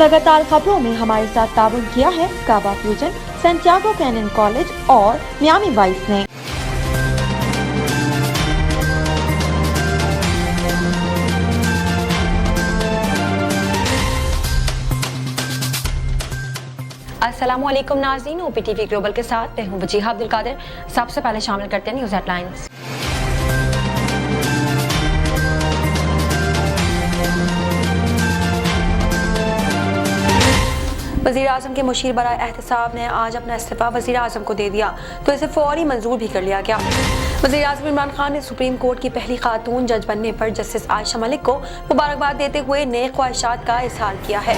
लगातार खबरों में हमारे साथ ताबन किया है काबा फ्यूजन, सैंटियागो कैनन कॉलेज और मियामी वाइस ने। अस्सलामुअलैकुम नाज़रीन, OPTV ग्लोबल के साथ मैं हूं वजीहा अब्दुल कादिर। सबसे पहले शामिल करते हैं न्यूज़ हेडलाइंस। वज़ीर आज़म के मुशीर बराए एहतसाब ने आज अपना इस्तीफ़ा वज़ीर आज़म को दे दिया तो इसे फौरी मंजूर भी कर लिया गया। वज़ीर आज़म इमरान खान ने सुप्रीम कोर्ट की पहली खातून जज बनने पर जस्टिस आयशा मलिक को मुबारकबाद देते हुए नेक ख्वाहिशात का इजहार किया है।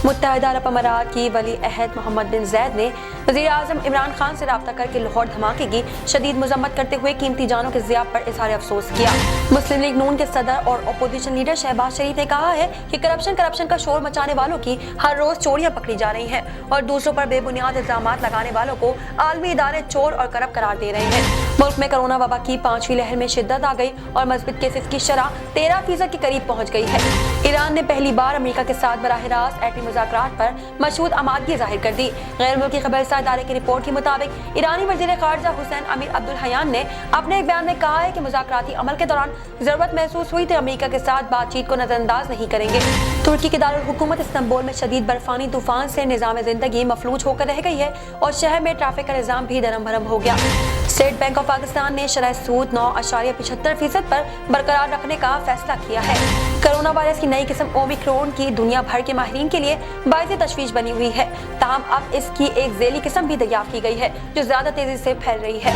मुत्तहिदा अरब अमारात की वली अहद मोहम्मद बिन जैद ने वज़ीर आज़म इमरान खान से रब्ता करके लाहौर धमाके की शदीद मजम्मत करते हुए कीमती जानों के ज़िया पर इज़हार अफसोस किया। मुस्लिम लीग नून के सदर और अपोजिशन लीडर शहबाज शरीफ ने कहा है कि करप्शन का शोर मचाने वालों की हर रोज चोरियां पकड़ी जा रही हैं और दूसरों पर बेबुनियाद इल्जाम लगाने वालों को आलमी इदारे चोर और करप्ट करार दे रहे हैं। मुल्क में कोरोना वबा की 5वीं लहर में शिद्दत आ गई और मज़बूत केसेस की शरह 13% के करीब पहुंच गई है। ईरान ने पहली बार अमेरिका के साथ बराह रास्त एटमी मुज़ाकरात पर मशहूद आमादगी जाहिर कर दी। गैर मुल्की खबरसार इदारे की रिपोर्ट के मुताबिक ईरानी वज़ीर ख़ारजा हुसैन अमीर अब्दुल हयान ने अपने एक बयान में कहा है कि मुज़ाकराती अमल के दौरान जरूरत महसूस हुई तो अमेरिका के साथ बातचीत को नजरअंदाज नहीं करेंगे। तुर्की के दारुल हुकूमत इस्तांबुल में शदीद बर्फानी तूफान से निज़ाम ज़िंदगी मफलूज होकर रह गई है और शहर में ट्रैफिक का निज़ाम भी दरम भरम हो गया। स्टेट बैंक ऑफ पाकिस्तान ने शरह सूद 9.75% पर बरकरार रखने का फैसला किया है। कोरोना वायरस की नई किस्म ओमिक्रॉन की दुनिया भर के माहिरीन के लिए बाइज़ तशवीश बनी हुई है। ताहम अब इसकी एक झेली किस्म भी दरियाफ्त की गई है जो ज्यादा तेजी से फैल रही है।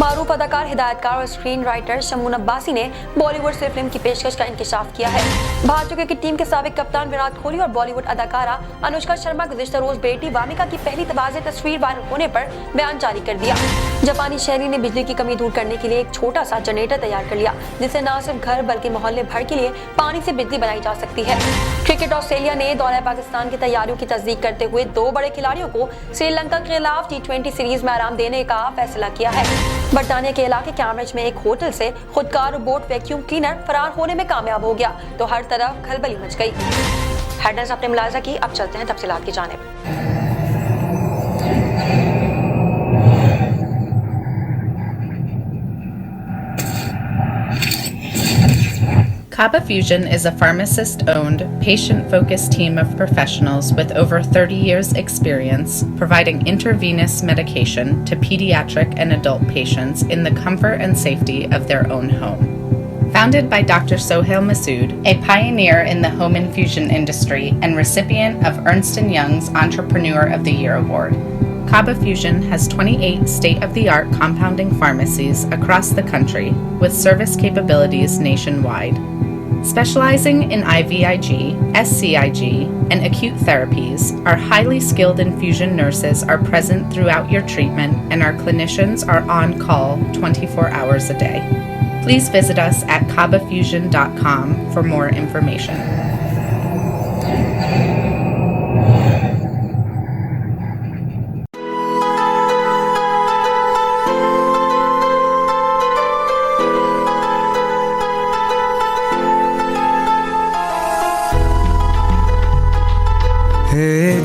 मारूफ अदाकार, हिदायतकार और स्क्रीन राइटर शमून अब्बासी ने बॉलीवुड से फिल्म की पेशकश का इंकशाफ किया है। भारतीय क्रिकेट टीम के साबिक कप्तान विराट कोहली और बॉलीवुड अदाकारा अनुष्का शर्मा गुज़िश्ता रोज बेटी वामिका की पहली तबाज़ तस्वीर वायरल होने पर बयान जारी कर दिया। जापानी शहरी ने बिजली की कमी दूर करने के लिए एक छोटा सा जनरेटर तैयार कर लिया जिससे न सिर्फ घर बल्कि मोहल्ले भर के लिए पानी से बिजली बनाई जा सकती है। क्रिकेट ऑस्ट्रेलिया ने दौरे पाकिस्तान की तैयारियों की तस्दीक करते हुए 2 बड़े खिलाड़ियों को श्रीलंका के खिलाफ T20 सीरीज में आराम देने का फैसला किया है। बरतानिया के इलाके कैम्ब्रिज में एक होटल से खुदकार रोबोट वैक्यूम क्लीनर फरार होने में कामयाब हो गया तो हर तरफ खलबली मच गई। हेडलाइंस आपने मुलाहिजा की, अब चलते हैं तफसीलात की जानिब। Kaba Fusion is a pharmacist-owned, patient-focused team of professionals with over 30 years' experience providing intravenous medication to pediatric and adult patients in the comfort and safety of their own home. Founded by Dr. Sohail Masood, a pioneer in the home infusion industry and recipient of Ernst & Young's Entrepreneur of the Year award, Kaba Fusion has 28 state-of-the-art compounding pharmacies across the country with service capabilities nationwide. Specializing in IVIG, SCIG, and acute therapies, our highly skilled infusion nurses are present throughout your treatment and our clinicians are on call 24 hours a day. Please visit us at kabafusion.com for more information.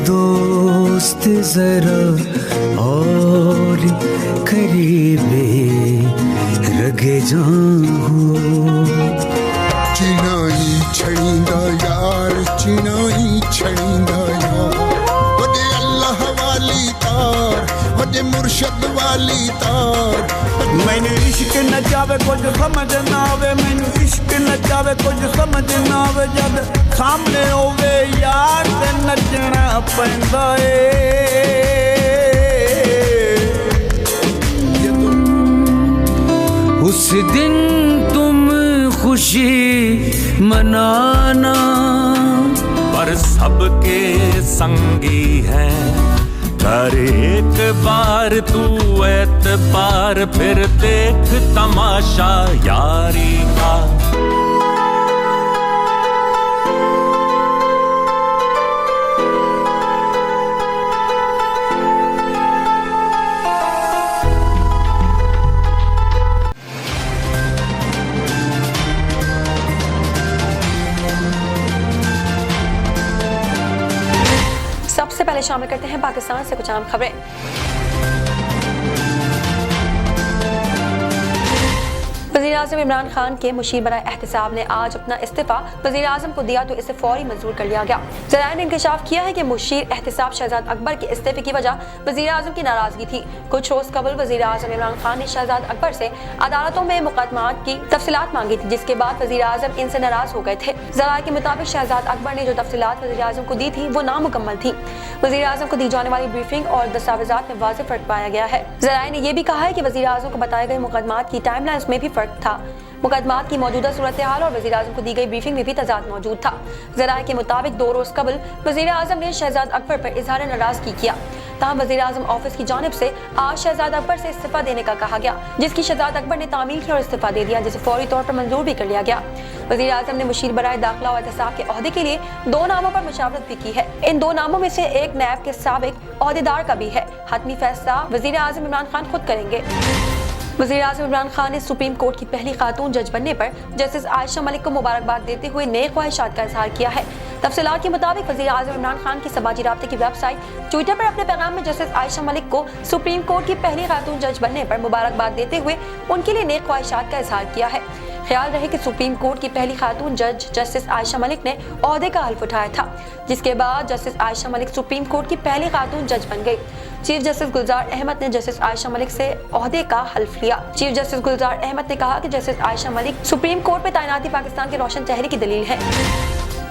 दोस्त जरा और करीबे रगे जाऊं चिनाई छड़ींदा यार चिनाई छड़ींदा यार वदे अल्लाह वाली तार वदे मुर्शद वाली तार मैनू इश्क न जावे कुछ समझ ना आवे मैनू इश्क न जावे कुछ समझ ना आवे जद सामने होवे यार ते नचना पैंदा उस दिन तुम खुशी मनाना पर सबके संगी हैं कर एक बार तू एतबार फिर देख तमाशा यारी का। शामिल करते हैं पाकिस्तान से कुछ अहम खबरें। वज़ीर आज़म इमरान खान के मुशीर बराए एहतिसाब ने आज अपना इस्तीफा वज़ीर आज़म को दिया तो इसे फौरी मंजूर कर लिया गया। ज़राए ने इंकशाफ किया है कि मुशीर एहतिसाब शहजाद अकबर के इस्तीफे की वजह वज़ीर आज़म की नाराजगी थी। कुछ रोज कबल वज़ीर आज़म इमरान खान ने शहजाद अकबर से अदालतों में मुकदमात की तफसीलात मांगी थी, जिसके बाद वज़ीर आज़म इनसे नाराज हो गए थे। ज़राए के मुताबिक शहजाद अकबर ने जो तफसीलात वज़ीर आज़म को दी थी वो नामुकम्मल थी। वज़ीर आज़म को दी जाने वाली ब्रीफिंग और दस्तावेजात में वाज़ेह फर्क पाया गया है। ज़राए ने यह भी कहा है कि वज़ीर आज़म को बताए गए मुकदमात की टाइमलाइंस में भी फर्क था। मुकदमात की मौजूदा सूरत हाल और वज़ीर आज़म को दी गई ब्रीफिंग में भी तजाद मौजूद था। ज़राए के मुताबिक 2 रोज कबल वज़ीर आज़म ने शहजाद अकबर पर इजहार नाराजगी किया। तमाम वज़ीर आज़म ऑफिस की जानिब से आज शहजाद अकबर से इस्तीफा देने का कहा गया, जिसकी शहजाद अकबर ने तामील की और इस्तीफा दे दिया, जिसे फौरी तौर पर मंजूर भी कर लिया गया। वज़ीर आज़म ने मुशीर बराए दाखिला और एहतिसाब के ओहदे के लिए 2 नामों पर मुशावरत भी की है। इन 2 नामों में से एक नैब के साबिक ओहदेदार का भी है। हतमी फैसला वज़ीर आज़म इमरान खान खुद करेंगे। वज़ीर आज़म इमरान खान ने सुप्रीम कोर्ट की पहली खातून जज बनने पर जस्टिस आयशा मलिक को मुबारकबाद देते हुए नए ख्वाहिशात का इजहार किया है। तफसीलात के मुताबिक वज़ीर आज़म इमरान खान की समाजी राब्ते की वेबसाइट ट्विटर पर अपने पैगाम में जस्टिस आयशा मलिक को सुप्रीम कोर्ट की पहली खातून जज बनने पर मुबारकबाद देते हुए उनके लिए नए ख्वाहिशात का इजहार किया है। ख्याल रहे कि सुप्रीम कोर्ट की पहली खातून जज जस्टिस आयशा मलिक ने ओहदे का हल्फ उठाया था, जिसके बाद justice Ayesha Malik supreme court की पहली खातून जज बन गई। चीफ जस्टिस गुलजार अहमद ने जस्टिस आयशा मलिक से ओहदे का हल्फ लिया। चीफ जस्टिस गुलजार अहमद ने कहा कि justice Ayesha Malik supreme court में तैनाती पाकिस्तान के रोशन चेहरे की दलील है।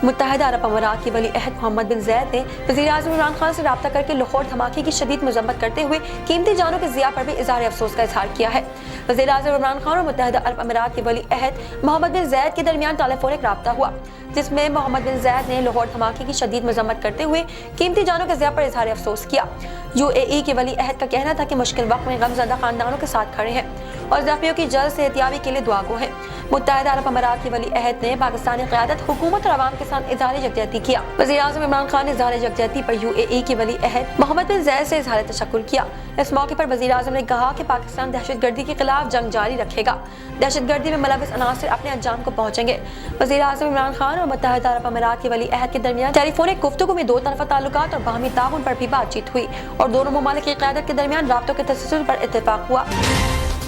मुत्तहिदा अरब अमीरात के वली अहद मोहम्मद बिन ज़ैद ने वज़ीर आज़म इमरान खान से रब्ता करके लाहौर धमाके की शदीद मजम्मत करते हुए कीमती जानों के ज़िया पर भी इज़हार अफसोस का इजहार किया है। वज़ीर आज़म इमरान खान और मुत्तहिदा अरब अमीरात के वली अहद मोहम्मद बिन ज़ैद के दरमियान टेलीफोनिक रब्ता हुआ, जिसमें मोहम्मद बिन ज़ैद ने लाहौर धमाके की शदीद मजम्मत करते हुए कीमती जानों के ज़िया पर इजहार अफसोस किया। UAE के वली अहद का कहना था कि मुश्किल वक्त में गमज़दा खानदानों के साथ खड़े हैं और ज़ख्मियों की जल्द सेहतियाबी के लिए दुआ गो हैं। मुत्तहिदा अरब अमीरात के वली अहद ने पाकिस्तानी क़यादत, हुकूमत और अवाम के साथ इज़हार यकजहती किया। वज़ीर आज़म इमरान खान ने इज़हार यकजहती पर UAE के वली अहद मोहम्मद बिन ज़ैद से इज़हार तशक्कुर किया। इस मौके पर वज़ीर आज़म ने कहा कि पाकिस्तान दहशतगर्दी के खिलाफ जंग जारी रखेगा। दहशतगर्दी में मुलव्विस अनासिर अपने अंजाम को पहुँचेंगे। वज़ीर आज़म इमरान खान और मुत्तहिदा अरब अमीरात के वली अहद के दरमियान टेलीफोनिक गुफ्तगू में 2 तरफ़ा ताल्लुकात और बाहमी ताउन पर भी बातचीत हुई और दोनों ममालिक की क़यादत के दरमियान राब्तों के तसल्सल पर इत्तेफाक हुआ।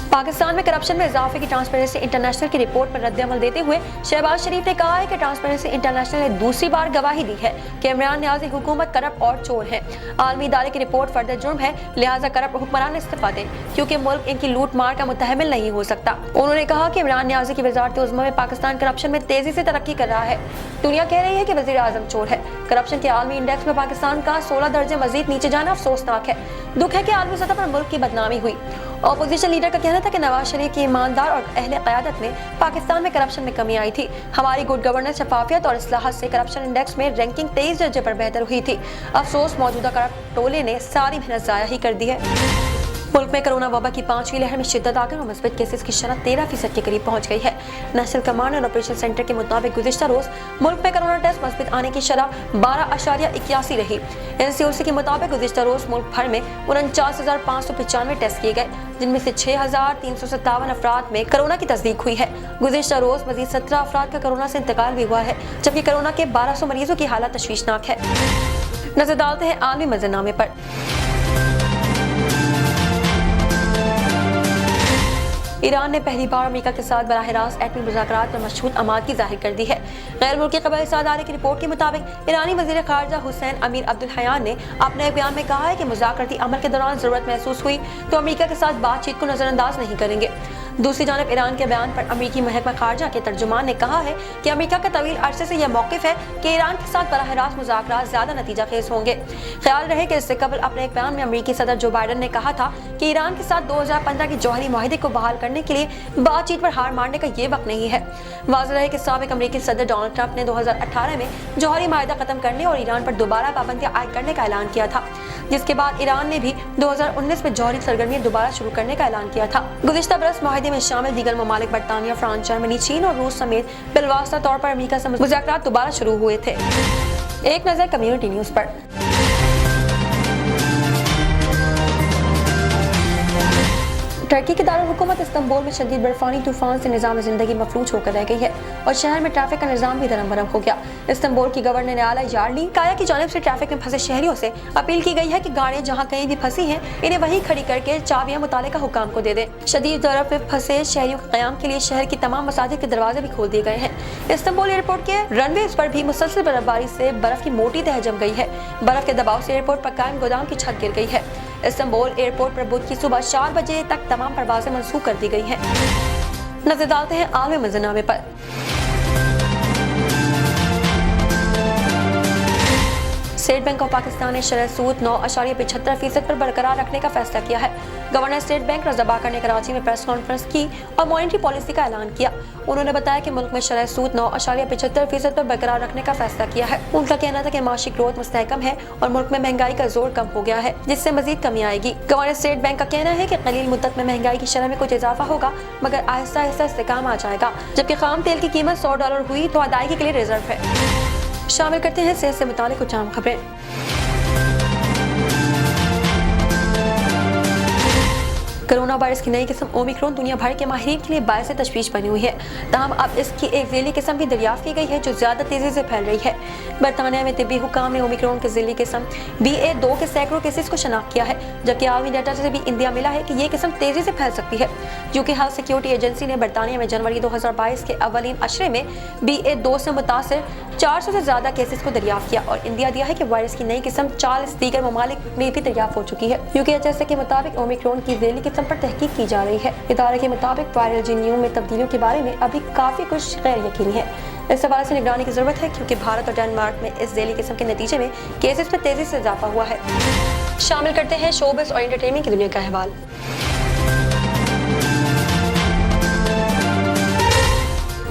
पाकिस्तान में करप्शन में इजाफे की ट्रांसपेरेंसी इंटरनेशनल की रिपोर्ट पर रद्द-ए-अमल देते हुए शहबाज शरीफ ने कहा है कि ट्रांसपेरेंसी इंटरनेशनल ने दूसरी बार गवाही दी है कि इमरान न्याज़ी हुकूमत करप्ट और चोर है। आलमी इदारे की रिपोर्ट फर्द जुर्म है, लिहाजा करप्ट हुक्मरान इस्तीफा दें, क्योंकि मुल्क इनकी लूट मार का मुतहमिल नहीं हो सकता। उन्होंने कहा कि इमरान न्याज़ी की वज़ारत उज़्मा में पाकिस्तान करप्शन में तेजी से तरक्की कर रहा है। दुनिया कह रही है कि वज़ीर आज़म चोर है। करप्शन के आलमी इंडेक्स में पाकिस्तान का 16 दर्जे मजीद नीचे जाना अफसोसनाक है। दुख है कि आलमी सतह पर मुल्क की बदनामी हुई। अपोजिशन लीडर का कहना था कि नवाज शरीफ की ईमानदार और अहले क़यादत में पाकिस्तान में करप्शन में कमी आई थी। हमारी गुड गवर्नेंस, शफाफियत और इस्लाहत से करप्शन इंडेक्स में रैंकिंग 23 दर्जे पर बेहतर हुई थी। अफसोस, मौजूदा करप्ट टोले ने सारी मेहनत ज़ाया ही कर दी है। मुल्क में कोरोना वबा की 5वीं लहर में शिद्दत आकर और मुस्बत केसेस की शरह 13% के करीब पहुंच गई है। नेशनल कमांड और ऑपरेशन सेंटर के मुताबिक गुज़िश्ता रोज मुल्क में कोरोना टेस्ट मुस्बत आने की शरह 12.81 रही। NCOC के मुताबिक गुज़िश्ता रोज मुल्क भर में 49,595 टेस्ट किए गए, जिनमें से 6,357 अफराद में कोरोना की तस्दीक हुई है। गुज़िश्ता रोज मजीद 17 अफराद का कोरोना से इंतकाल भी हुआ है, जबकि कोरोना के 1200 मरीजों की हालत तशवीशनाक है। नजर डालते हैं आलमी मंजरनामे पर। ईरान ने पहली बार अमेरिका के साथ बराह रास्त एटमी मुज़ाकरात पर मशहूद आमादगी जाहिर कर दी है। गैर मुल्की क़बाइली इदारे की रिपोर्ट के मुताबिक ईरानी वज़ीर ख़ारजा हुसैन अमीर अब्दुल हयान ने अपने एक बयान में कहा है कि मुज़ाकराती अमल के दौरान ज़रूरत महसूस हुई तो अमेरिका के साथ बातचीत को नज़रअंदाज नहीं करेंगे। दूसरी जानब ईरान के बयान पर अमेरिकी महकमा खारजा के तर्जुमान ने कहा है कि अमेरिका का तवील अरसे से यह मौक़िफ़ है कि ईरान के साथ बराह रास्त मुज़ाकरात ज़्यादा नतीजा खेज होंगे। ख्याल रहे कि इससे कबल अपने एक बयान में अमेरिकी सदर जो बाइडन ने कहा था कि ईरान के साथ 2015 के जौहरी मुआहदे को बहाल करने के लिए बातचीत पर हार मारने का ये वक्त नहीं है। वाज़ेह है कि साबिक़ अमेरिकी सदर डोनाल्ड ट्रंप ने 2018 में जौहरी मुआहदा खत्म करने और ईरान पर दोबारा पाबंदियां आयद करने का ऐलान किया था, जिसके बाद ईरान ने भी 2019 में जौहरी सरगर्मियां दोबारा शुरू करने का ऐलान किया था। गुज़िश्ता बरस मुआहदे में शामिल दीगर ममालिक बरतानिया, फ्रांस, जर्मनी, चीन और रूस समेत बिलवास्ता तौर पर अमेरिका से मुज़ाकरात दोबारा शुरू हुए थे। एक नज़र कम्युनिटी न्यूज़ पर। टर्की के दारुल हुकूमत इस्तांबुल में शदीद बर्फानी तूफान से निज़ाम ज़िंदगी मफलूज होकर रह गई है और शहर में ट्रैफिक का निज़ाम भी दरम बरम हो गया। इस्तांबुल की गवर्नर आला यार्ली काया की जानिब से ट्रैफिक में फंसे शहरियों से अपील की गई है कि गाड़ियां जहां कहीं भी फंसी हैं इन्हें वहीं खड़ी करके चाबियां मुतालिका हुकाम को दे दें। शदीद बर्फ में फंसे शहरियों के क़याम के लिए शहर की तमाम मसाजिद के दरवाजे भी खोल दिए गए हैं। इस्तांबुल एयरपोर्ट के रनवे पर भी मुसलसल बर्फबारी से बर्फ की मोटी तह जम गई है। बर्फ के दबाव से एयरपोर्ट पर कायम गोदाम की छत गिर गई है। इस्तांबुल एयरपोर्ट पर बुध की सुबह 4 बजे तक तमाम परवाजें मंसूख कर दी गई हैं। नजर डालते हैं आलमी मंजरनामे पर। स्टेट बैंक ऑफ पाकिस्तान ने शरह सूद 9.75% पर बरकरार रखने का फैसला किया है। गवर्नर स्टेट बैंक रज़ा बाकर ने कराची में प्रेस कॉन्फ्रेंस की और मॉनेटरी पॉलिसी का ऐलान किया। उन्होंने बताया कि मुल्क में शरह सूद 9.75% पर बरकरार रखने का फैसला किया है। उनका कहना था कि माशी ग्रोथ मुस्तहकम है और मुल्क में महंगाई का जोर कम हो गया है, जिससे मजीद कमी आएगी। गवर्नर स्टेट बैंक का कहना है कि कलील मुद्दत में महंगाई की शरह में कुछ इजाफा होगा, मगर आहिस्ता आहिस्ता इस्तेकाम आ जाएगा। जबकि खाम तेल की कीमत $100 हुई तो अदायगी के लिए रिजर्व है। शामिल करते हैं सेहत से मुतालिक कुछ आम खबरें। कोरोना वायरस की नई किस्म ओमिक्रॉन दुनिया भर के माहिरीन के लिए बायस तशवीश बनी हुई है। ताहम अब इसकी एक ज़िली किस्म भी दरियाफ्त की गई है जो ज़्यादा तेज़ी से फैल रही है। बरतानिया में तिब्बी हुकाम ने ओमिक्रॉन की ज़िली किस्म BA.2 के सैकड़ों केसेस को शनाख्त किया है, जबकि आलमी डाटा से भी इंदिया मिला है कि ये किस्म तेज़ी से फैल सकती है। यूके हेल्थ सिक्योरिटी एजेंसी ने बरतानिया में जनवरी 2022 के अवलीन अशरे में BA.2 से मुतासर 400 से ज़्यादा केसेस को दरियाफ्त किया और इंदिया दिया है कि वायरस की नई किस्म 40 दीगर ममालिक में भी दरियाफ्त हो चुकी है। UKHS के मुताबिक ओमिक्रॉन की ज़िली किस्म पर तहकीक की जा रही है। इदारे के मुताबिक वायरल जीनोम में तब्दीलियों के बारे में अभी काफ़ी कुछ गैर यकीनी है। इस हवाले से निगरानी की जरूरत है क्योंकि भारत और डेनमार्क में इस ज़िली किस्म के नतीजे में केसेस में तेज़ी से इजाफा हुआ है। शामिल करते हैं शोबिज़ और एंटरटेनमेंट की दुनिया का अहवाल।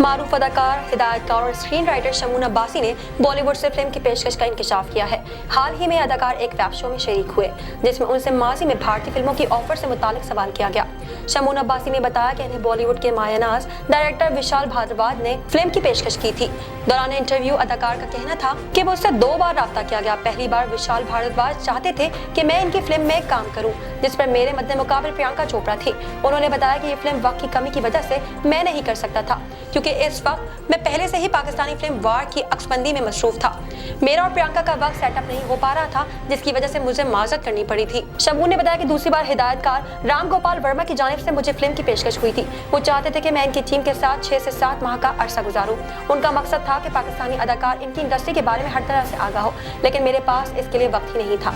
मारूफ अदाकार, हिदायतकार और स्क्रीन राइटर शमून अब्बासी ने बॉलीवुड से फिल्म की पेशकश का इंकशाफ किया है। हाल ही में अदाकार एक वेब शो में शरीक हुए जिसमें उनसे माजी में भारतीय फिल्मों की ऑफर से मुतालिक सवाल किया गया। शमून अब्बासी ने बताया कि इन्हें बॉलीवुड के मायानाज डायरेक्टर विशाल भारद्वाज ने फिल्म की पेशकश की थी। दौरान इंटरव्यू अदाकार का कहना था कि मुझसे 2 बार राब्ता किया गया। पहली बार विशाल भारद्वाज चाहते थे कि मैं इनकी फिल्म में काम करूं, जिस पर मेरे मद्दे मुकाबले प्रियंका चोपड़ा थी। उन्होंने बताया कि ये फिल्म वक्त की कमी की वजह से मैं नहीं कर सकता था क्योंकि इस वक्त मैं पहले से ही पाकिस्तानी फिल्म वार की अक्सबंदी में मसरूफ था। मेरा और प्रियंका का वक्त सेटअप नहीं हो पा रहा था, जिसकी वजह से मुझे माजरत करनी पड़ी थी। शमून ने बताया कि दूसरी बार हिदायतकार राम गोपाल वर्मा की जानिब से मुझे फिल्म की पेशकश हुई थी। वो चाहते थे कि मैं इनकी टीम के साथ 6 से 7 माह का अरसा गुजारूं। उनका मकसद था कि पाकिस्तानी अदाकार इनकी इंडस्ट्री के बारे में हर तरह से आगाह हो, लेकिन मेरे पास इसके लिए वक्त ही नहीं था।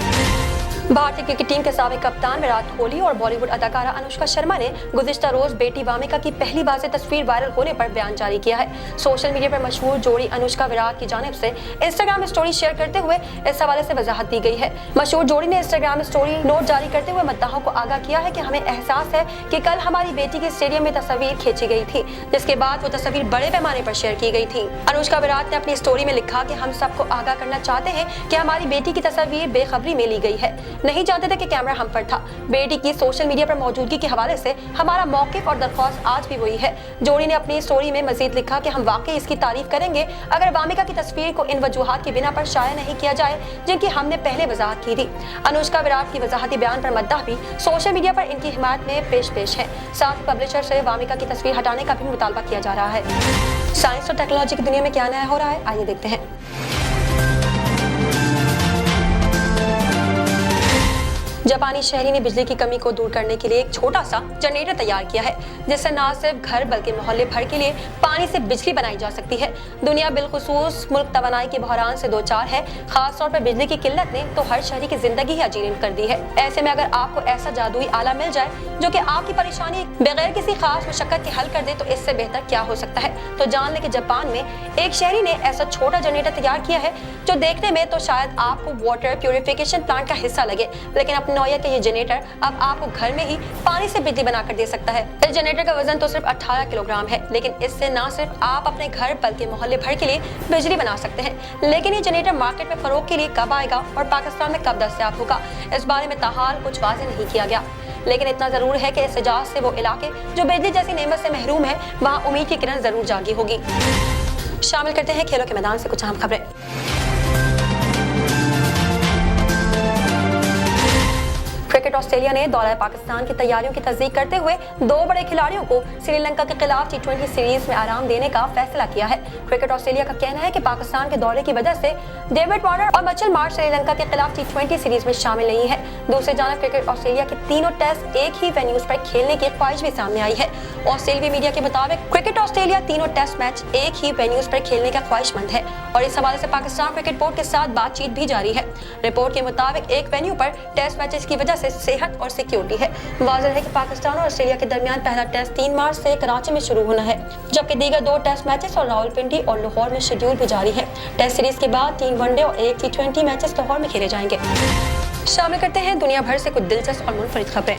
भारतीय क्रिकेट टीम के साबिक कप्तान विराट कोहली और बॉलीवुड अदाकारा अनुष्का शर्मा ने गुज़िश्ता रोज बेटी वामिका की पहली वाज़ेह तस्वीर वायरल होने पर बयान जारी किया है। सोशल मीडिया पर मशहूर जोड़ी अनुष्का विराट की जानिब से इंस्टाग्राम स्टोरी शेयर करते हुए इस हवाले से वजाहत दी गई है। मशहूर जोड़ी ने इंस्टाग्राम स्टोरी नोट जारी करते हुए मद्दाहों को आगाह किया है कि हमें एहसास है कि कल हमारी बेटी की स्टेडियम में तस्वीर खींची गई थी, जिसके बाद वो तस्वीर बड़े पैमाने पर शेयर की गई थी। अनुष्का विराट ने अपनी स्टोरी में लिखा कि हम सबको आगाह करना चाहते हैं कि हमारी बेटी की तस्वीर बेखबरी में ली गई है। नहीं जानते थे कि कैमरा हम पर था। बेटी की सोशल मीडिया पर मौजूदगी के हवाले से हमारा मौक़िफ़ और दरख्वास्त आज भी वही है। जोड़ी ने अपनी स्टोरी में मजीद लिखा कि हम वाकई इसकी तारीफ करेंगे अगर वामिका की तस्वीर को इन वजूहात की बिना पर शाया नहीं किया जाए जिनकी हमने पहले वजाहत की थी। अनुष्का विराट की वजाहती बयान पर मद्दाह भी सोशल मीडिया पर इनकी हिमायत में पेश है। साथ पब्लिशर से वामिका की तस्वीर हटाने का भी मुतालबा किया जा रहा है। साइंस और टेक्नोलॉजी की दुनिया में क्या नया हो रहा है, आइए देखते हैं। जापानी शहरी ने बिजली की कमी को दूर करने के लिए एक छोटा सा जनरेटर तैयार किया है, जिससे न सिर्फ घर बल्कि मोहल्ले भर के लिए पानी से बिजली बनाई जा सकती है। दुनिया बिलखुसूस मुल्क तवानाई के बहरान से दो चार है। खास तौर पर बिजली की किल्लत ने तो हर शहरी की जिंदगी ही अजीब कर दी है। ऐसे में अगर आपको ऐसा जादुई आला मिल जाए जो कि आपकी परेशानी बगैर किसी खास मशक्कत के हल कर दे, तो इससे बेहतर क्या हो सकता है। तो जान ले कि जापान में एक शहरी ने ऐसा छोटा जनरेटर तैयार किया है जो देखने में तो शायद आपको वाटर प्यूरिफिकेशन प्लांट का हिस्सा लगे, लेकिन अपनी नौयत का ये जनरेटर अब आपको घर में ही पानी से बिजली बनाकर दे सकता है। इस जनरेटर का वजन तो सिर्फ 18 किलोग्राम है, लेकिन इससे न सिर्फ आप अपने घर बल्कि मोहल्ले भर के लिए बिजली बना सकते हैं। लेकिन ये जनरेटर मार्केट में फरोख्त के लिए कब आएगा और पाकिस्तान में कब दस्तयाब होगा, इस बारे में ताहाल कुछ वाज़ेह नहीं किया गया। लेकिन इतना जरूर है कि इस इजाज़त से वो इलाके जो बिजली जैसी नेमत से महरूम है, वहाँ उम्मीद की किरण जरूर जागी होगी। शामिल करते हैं खेलों के मैदान से कुछ अहम खबरें। क्रिकेट ऑस्ट्रेलिया ने दौरा पाकिस्तान की तैयारियों की तस्दीक करते हुए 2 बड़े खिलाड़ियों को श्रीलंका के खिलाफ T20 सीरीज में आराम देने का फैसला किया है। क्रिकेट ऑस्ट्रेलिया का कहना है कि पाकिस्तान के दौरे की वजह से डेविड वार्नर और मिचेल मार्श श्रीलंका के खिलाफ T20 सीरीज में शामिल नहीं है। दूसरी जानब क्रिकेट ऑस्ट्रेलिया के तीनों टेस्ट एक ही वेन्यूज पर खेलने की ख्वाहिश भी सामने आई है। ऑस्ट्रेलियाई मीडिया के मुताबिक क्रिकेट ऑस्ट्रेलिया तीनों टेस्ट मैच एक ही वेन्यूज पर खेलने का ख्वाहिशमंद है और इस हवाले से पाकिस्तान क्रिकेट बोर्ड के साथ बातचीत भी जारी है। रिपोर्ट के मुताबिक एक वेन्यू पर टेस्ट मैचेस की वजह से सेहत और सिक्योरिटी है। वाज़ेह है कि पाकिस्तान और ऑस्ट्रेलिया के दरमियान पहला टेस्ट 3 मार्च से कराची में शुरू होना है, जबकि दीगर 2 टेस्ट मैचेस और रावलपिंडी और लाहौर में शेड्यूल भी जारी है। टेस्ट सीरीज के बाद 3 वनडे और 1 T20 मैचेस लाहौर में खेले जाएंगे। शामिल करते हैं दुनिया भर से कुछ दिलचस्प और मुनफरिद खबरें।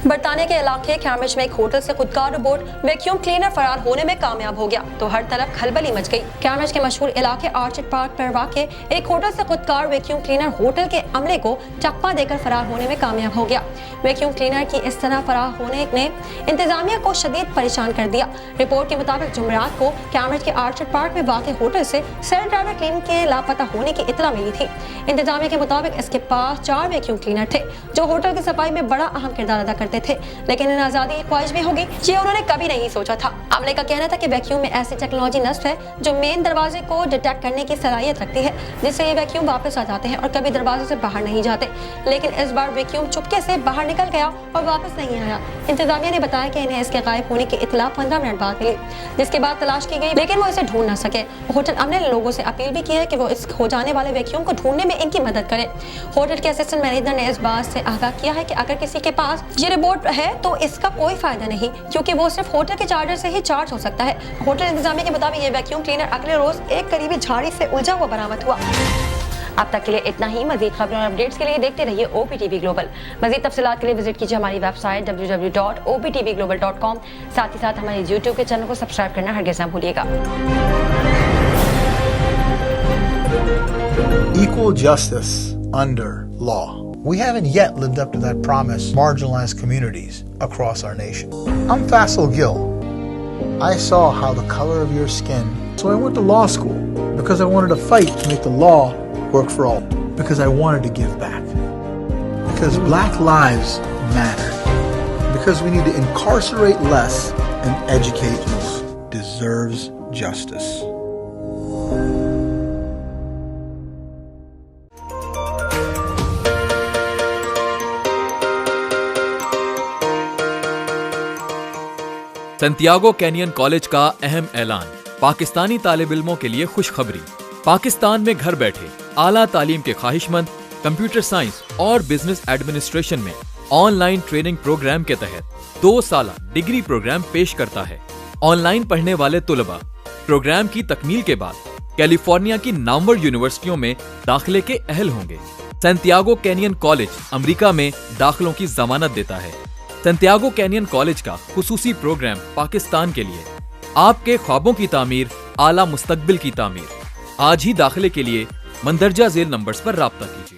बरतानिया के इलाके कैम्ब्रिज में एक होटल से खुदकार रोबोट वैक्यूम क्लीनर फरार होने में कामयाब हो गया तो हर तरफ खलबली मच गई। कैम्ब्रिज के मशहूर इलाके आर्चर्ड पार्क पर वाक़ एक होटल से खुदकार वैक्यूम क्लीनर होटल के अमले को चप्पा देकर फरार होने में कामयाब हो गया। वैक्यूम क्लीनर की इस तरह फरार होने ने इंतजामिया को शदीद परेशान कर दिया। रिपोर्ट के मुताबिक जुमेरात को कैम्ब्रिज के आर्चर्ड पार्क में वाक़ होटल से सेल ड्राइवर क्लीनर के लापता होने की इत्तला मिली थी। इंतजामिया के मुताबिक इसके पास 4 वैक्यूम क्लीनर थे जो होटल की सफाई में बड़ा अहम किरदार अदा करते थे, लेकिन इन आजादी की ख्वाहिश भी होगी ये उन्होंने कभी नहीं सोचा था। अमले का कहना था कि वैक्यूम में ऐसी टेक्नोलॉजी नस्ब है जो मेन दरवाजे को डिटेक्ट करने की सलाहियत रखती है, जिससे ये वैक्यूम वापस आ जाते हैं और कभी दरवाजे से बाहर नहीं जाते। लेकिन इस बार वैक्यूम चुपके से बाहर निकल गया और वापस नहीं आया। इंतजामिया ने बताया कि इन्हें इसके गायब होने की इत्तला 15 मिनट बाद मिली, जिसके बाद तलाश की गई लेकिन वो इसे ढूंढ न सके। होटल अमले ने लोगों से अपील भी की है कि वो इस खो जाने वाले वैक्यूम को ढूंढने में इनकी मदद करें। होटल के असिस्टेंट मैनेजर ने इस बात से आगाह किया है कि अगर किसी के पास ये रिपोर्ट है तो इसका कोई फायदा नहीं, क्योंकि वो सिर्फ होटल के चार्जर से ही चार्ज हो सकता है। होटल इंतजामिया के मुताबिक ये वैक्यूम क्लीनर अगले रोज एक करीबी झाड़ी से उलझा हुआ बरामद हुआ। अब तक के लिए इतना ही। मजीद खबरों और अपडेट्स के लिए देखते रहिए OPTV ग्लोबल। मजीद तफसीलात के लिए विजिट कीजिए हमारी वेबसाइट www.optvglobal.com। साथ ही साथ हमारे YouTube के चैनल को सब्सक्राइब करना हरगिज़ ना भूलिएगा। Equal justice under law. We haven't yet lived up to that promise marginalized communities across our nation. I'm Faisal Gill. I saw how the color of your skin, so I went to law school because I wanted to fight to make the law work for all, because I wanted to give back, because black lives matter, because we need to incarcerate less and educate more. Deserves justice. Santiago canyon college का अहम ऐलान। पाकिस्तानी तालिब इल्मों के लिए खुशखबरी। पाकिस्तान में घर बैठे आला तालीम के ख्वाहिशमंद कंप्यूटर साइंस और बिजनेस एडमिनिस्ट्रेशन में ऑनलाइन ट्रेनिंग प्रोग्राम के तहत 2 साला डिग्री प्रोग्राम पेश करता है। ऑनलाइन पढ़ने वाले तुलबा प्रोग्राम की तकमील के बाद कैलिफोर्निया की नामवर यूनिवर्सिटियों में दाखिले के अहल होंगे। सैंटियागो कैनियन कॉलेज अमेरिका में दाखिलों की जमानत देता है। सैंटियागो कैनियन कॉलेज का खुसूसी प्रोग्राम पाकिस्तान के लिए आपके ख्वाबों की तामीर, आला मुस्तकबिल की तामीर। आज ही दाखिले के लिए मंदरजा झेल नंबर्स पर राब्ता कीजिए।